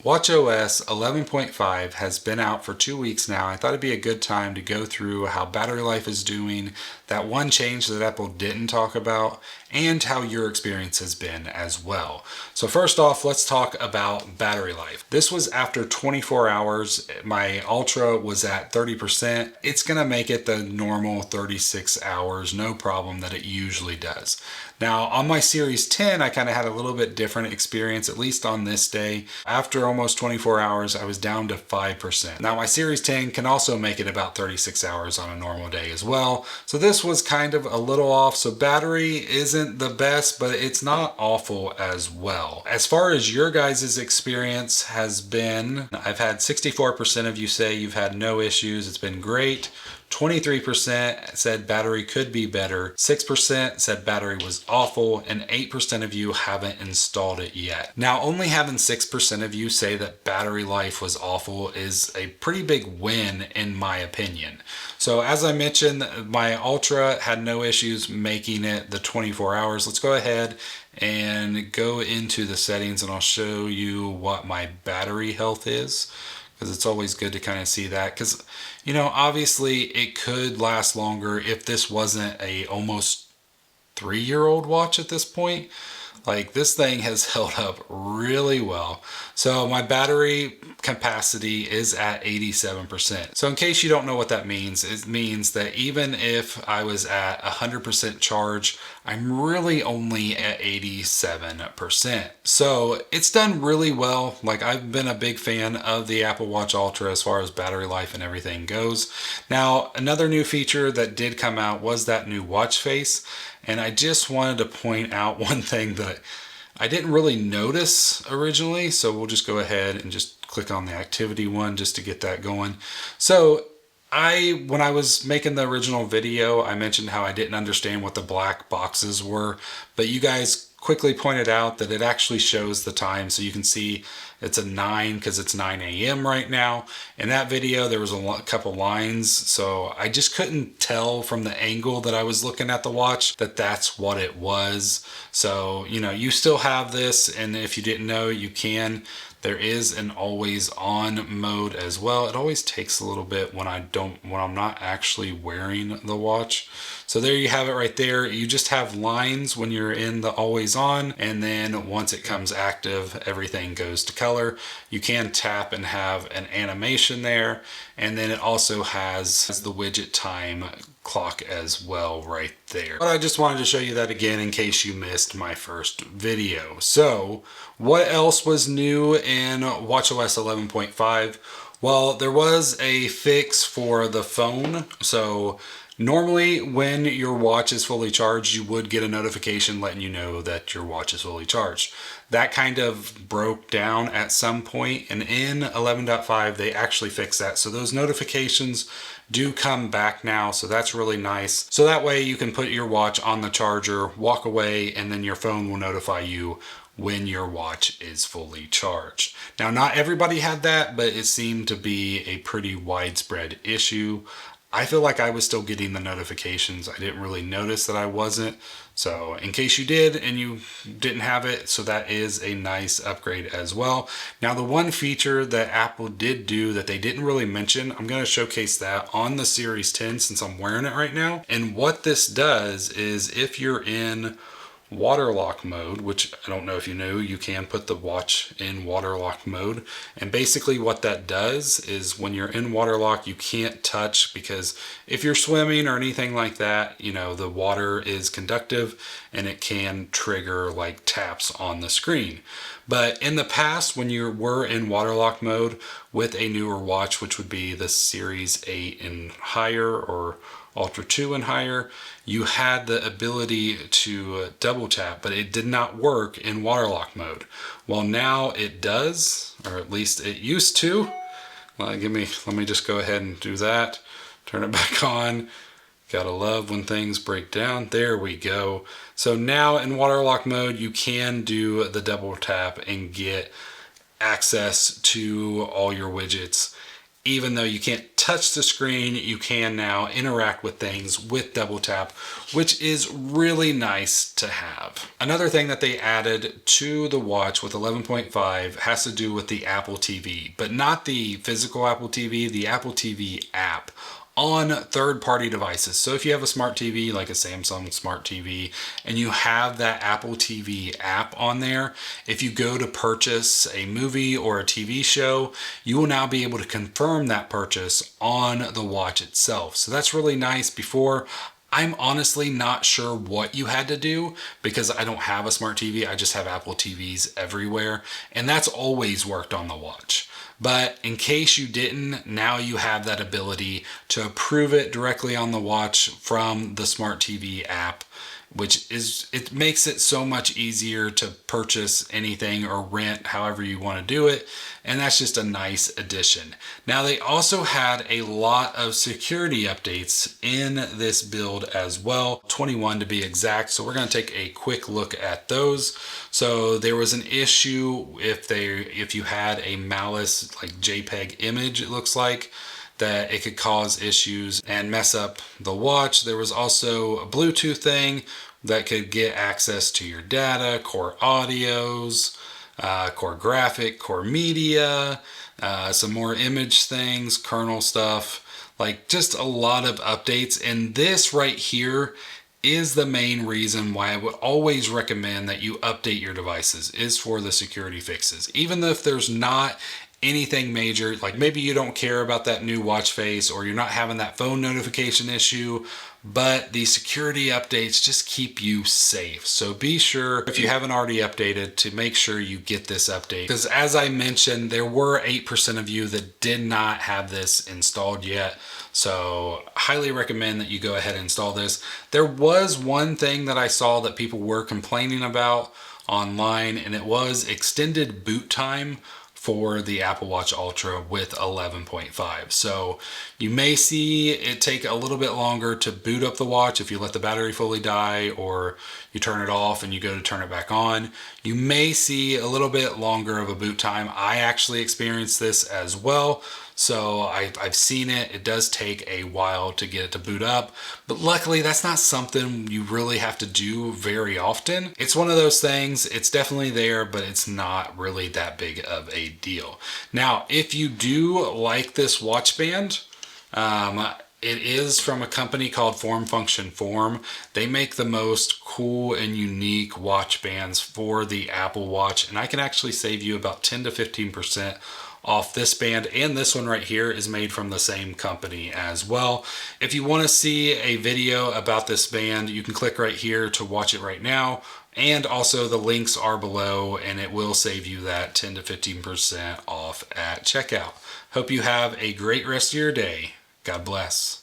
watchOS 11.5 has been out for 2 weeks now. I thought it'd be a good time to go through how battery life is doing, that one change that Apple didn't talk about, and how your experience has been as well. So first off, let's talk about battery life. This was after 24 hours. My Ultra was at 30%. It's gonna make it the normal 36 hours, no problem, that it usually does. Now on my Series 10, I kind of had a little bit different experience, at least on this day. After almost 24 hours, I was down to 5%. Now my Series 10 can also make it about 36 hours on a normal day as well. So this was kind of a little off. So battery isn't the best, but it's not awful as well. As far as your guys' experience has been, I've had 64% of you say you've had no issues. It's been great. 23% said battery could be better, 6% said battery was awful, and 8% of you haven't installed it yet. Now, only having 6% of you say that battery life was awful is a pretty big win in my opinion. So as I mentioned, my Ultra had no issues making it the 24 hours. Let's go ahead and go into the settings and I'll show you what my battery health is, because it's always good to kind of see that, because obviously it could last longer if this wasn't a almost 3-year-old watch at this point. Like, this thing has held up really well. So my battery capacity is at 87%. So in case you don't know what that means, it means that even if I was at 100% charge, I'm really only at 87%. So it's done really well. Like, I've been a big fan of the Apple Watch Ultra as far as battery life and everything goes. Now, another new feature that did come out was that new watch face. And I just wanted to point out one thing that I didn't really notice originally. So we'll just go ahead and just click on the activity one just to get that going. So when I was making the original video, I mentioned how I didn't understand what the black boxes were, but you guys quickly pointed out that it actually shows the time. So you can see it's a 9 because it's 9 a.m. right now. In that video, there was a couple lines. So I just couldn't tell from the angle that I was looking at the watch that that's what it was. So, you still have this. And if you didn't know, you can. There is an always on mode as well. It always takes a little bit when I'm not actually wearing the watch. So there you have it right there. You just have lines when you're in the always on, and then once it comes active, everything goes to color. You can tap and have an animation there, and then it also has the widget time clock as well right there. But I just wanted to show you that again in case you missed my first video. So what else was new in watchOS 11.5? Well, there was a fix for the phone. So normally when your watch is fully charged, you would get a notification letting you know that your watch is fully charged. That kind of broke down at some point, and in 11.5 they actually fixed that. So those notifications do come back now, so that's really nice. So that way you can put your watch on the charger, walk away, and then your phone will notify you when your watch is fully charged. Now, not everybody had that, but it seemed to be a pretty widespread issue. I feel like I was still getting the notifications. I didn't really notice that I wasn't. So in case you did and you didn't have it, so that is a nice upgrade as well. Now, the one feature that Apple did do that they didn't really mention, I'm going to showcase that on the Series 10 since I'm wearing it right now. And what this does is if you're in water lock mode, which I don't know if you knew, you can put the watch in water lock mode. And basically what that does is when you're in water lock, you can't touch, because if you're swimming or anything like that, the water is conductive and it can trigger like taps on the screen. But in the past, when you were in water lock mode with a newer watch, which would be the Series 8 and higher or Ultra 2 and higher, you had the ability to double tap, but it did not work in water lock mode. Well, now it does, or at least it used to. Well, let me just go ahead and do that. Turn it back on. Gotta love when things break down. There we go. So now in water lock mode, you can do the double tap and get access to all your widgets even though you can't touch the screen, you can now interact with things with double tap, which is really nice to have. Another thing that they added to the watch with 11.5 has to do with the Apple TV, but not the physical Apple TV, the Apple TV app on third-party devices. So if you have a smart TV like a Samsung smart TV and you have that Apple TV app on there, if you go to purchase a movie or a TV show, you will now be able to confirm that purchase on the watch itself. So that's really nice. Before, I'm honestly not sure what you had to do because I don't have a smart TV. I just have Apple TVs everywhere, and that's always worked on the watch. But in case you didn't, now you have that ability to approve it directly on the watch from the smart TV app, which it makes it so much easier to purchase anything or rent however you want to do it. And that's just a nice addition. Now, they also had a lot of security updates in this build as well, 21 to be exact. So we're going to take a quick look at those. So there was an issue if you had a malice like JPEG image, it looks like, that it could cause issues and mess up the watch. There was also a Bluetooth thing that could get access to your data, core audios, core graphic, core media, some more image things, kernel stuff, like just a lot of updates. And this right here is the main reason why I would always recommend that you update your devices, is for the security fixes. Even if there's not anything major, like maybe you don't care about that new watch face or you're not having that phone notification issue, but the security updates just keep you safe. So be sure, if you haven't already updated, to make sure you get this update. Because as I mentioned, there were 8% of you that did not have this installed yet. So highly recommend that you go ahead and install this. There was one thing that I saw that people were complaining about online, and it was extended boot time for the Apple Watch Ultra with 11.5. So you may see it take a little bit longer to boot up the watch if you let the battery fully die or you turn it off and you go to turn it back on. You may see a little bit longer of a boot time. I actually experienced this as well. So I've seen it. It does take a while to get it to boot up, but luckily that's not something you really have to do very often. It's one of those things, it's definitely there, but it's not really that big of a deal. Now, if you do like this watch band, it is from a company called Form Function Form. They make the most cool and unique watch bands for the Apple Watch, and I can actually save you about 10 to 15% off this band, and this one right here is made from the same company as well. If you want to see a video about this band, you can click right here to watch it right now, and also the links are below, and it will save you that 10 to 15% off at checkout. Hope you have a great rest of your day. God bless.